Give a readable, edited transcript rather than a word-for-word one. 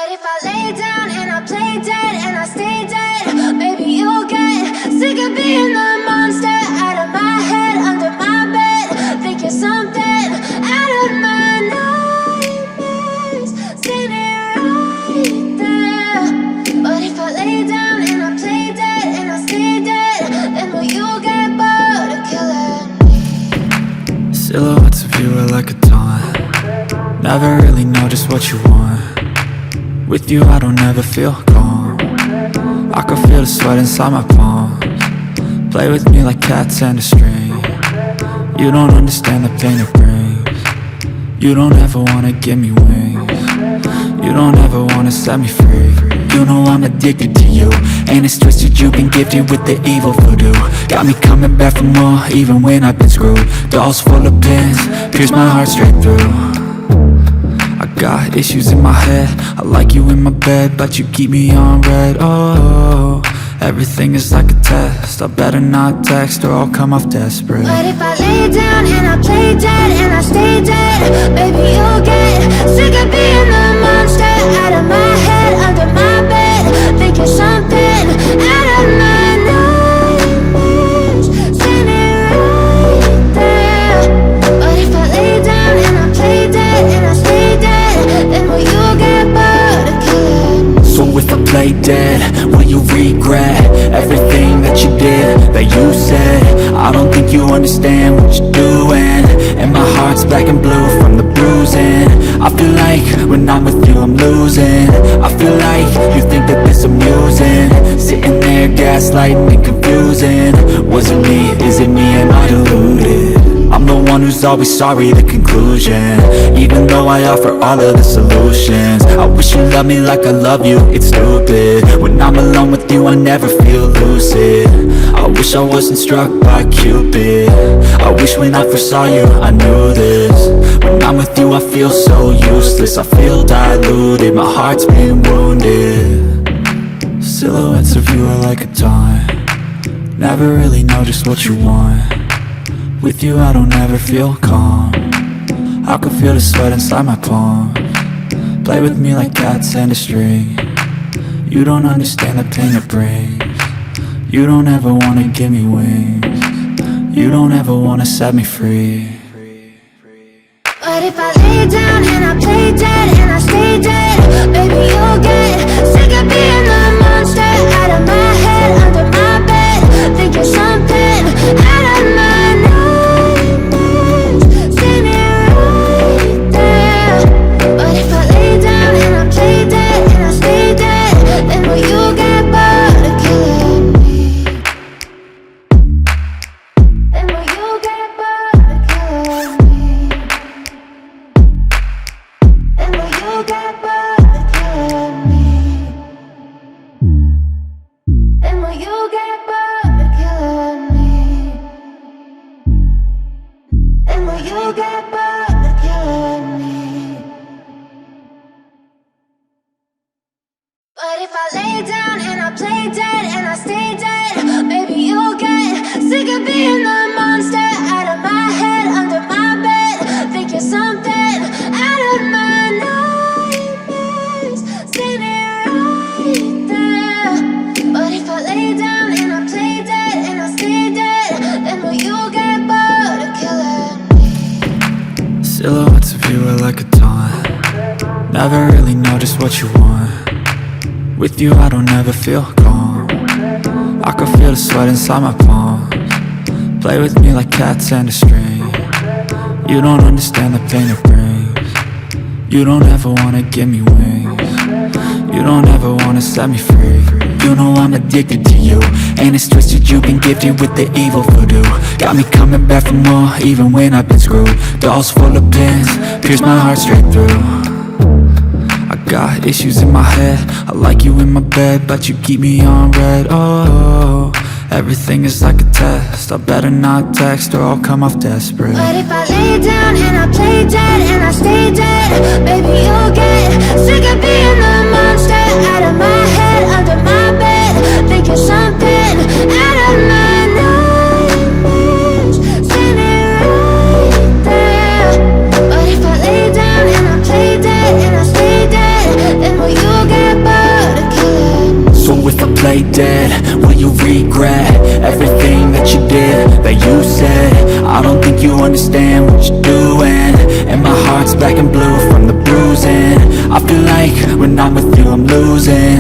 But if I lay down and I play dead and I stay dead, maybe you'll get sick of being the monster out of my head, under my bed, thinking something out of my nightmares, standing right there. But if I lay down and I play dead and I stay dead, then will you get bored of killing me? Silhouettes of you are like a taunt. Never really know just what you want. With you I don't ever feel calm. I can feel the sweat inside my palms. Play with me like cats and a string. You don't understand the pain it brings. You don't ever wanna give me wings. You don't ever wanna set me free. You know I'm addicted to you, and it's twisted, you've been gifted with the evil voodoo. Got me coming back for more, even when I've been screwed. Dolls full of pins, pierce my heart straight through. I got issues in my head, I like you in my bed, but you keep me on red. Oh, everything is like a test, I better not text or I'll come off desperate. But if I lay down and I play dead and I stay dead, maybe you'll get sick of being the monster out of my head, under my bed, thinking something out of my nightmares, standing right there. But if I lay down and I play dead and I stay dead, then will you get bored of killing me? So if I play dead, will you regret everything that you did, that you said? I don't think you understand what you're doing, and my heart's black and blue from the bruising. I feel like when I'm with you I'm losing. I feel like you think that this amusing, sitting there gaslighting and confusing. Was it me? Is it me? Am I deluded? I'm the one who's always sorry, the conclusion, even though I offer all of the solutions. I wish you loved me like I love you, it's stupid. When I'm alone with you I never feel lucid. I wish I wasn't struck by Cupid. I wish when I first saw you I knew this. When I'm with you I feel so useless, I feel diluted, my heart's been wounded. Silhouettes of you are like a taunt. Never really know just what you want. With you I don't ever feel calm. I can feel the sweat inside my palms. Play with me like cats and a string. You don't understand the pain it brings. You don't ever wanna give me wings. You don't ever wanna set me free. But if I lay down and I play dead and I stay dead, maybe you'll get sick of being the monster out of my head, under my bed, thinking something out of my nightmares, standing right there. But if I lay down and I play dead and I stay dead, then will you get bored of killing me? Then will you get bored of killing me? And will you get bored of killing me? And will you get bored of killing me? And will you get bored of killing me? But if I lay down and I play dead and I stay dead, maybe you'll get sick of being the monster out of my head, under my bed, thinking something out of my nightmares, standing right there. But if I lay down and I play dead and I stay dead, then will you get bored of killing me? Silhouettes of you are like a taunt. Never really know just what you want. With you I don't ever feel calm. I can feel the sweat inside my palms. Play with me like cats and a string. You don't understand the pain it brings. You don't ever wanna give me wings. You don't ever wanna set me free. You know I'm addicted to you, and it's twisted, you've been gifted with the evil voodoo. Got me coming back for more, even when I've been screwed. Dolls full of pins, pierce my heart straight through. I got issues in my head, I like you in my bed, but you keep me on red. Oh, everything is like a test, I better not text or I'll come off desperate. But if I lay down and I play dead and I stay dead, maybe you'll get sick of being the monster out of my head, under my bed, thinking something out of my nightmares, standing right there. But if I lay down and I play dead and I stay dead, then will you lay dead, will you regret everything that you did, that you said? I don't think you understand what you're doing, and my heart's black and blue from the bruising. I feel like when I'm with you I'm losing.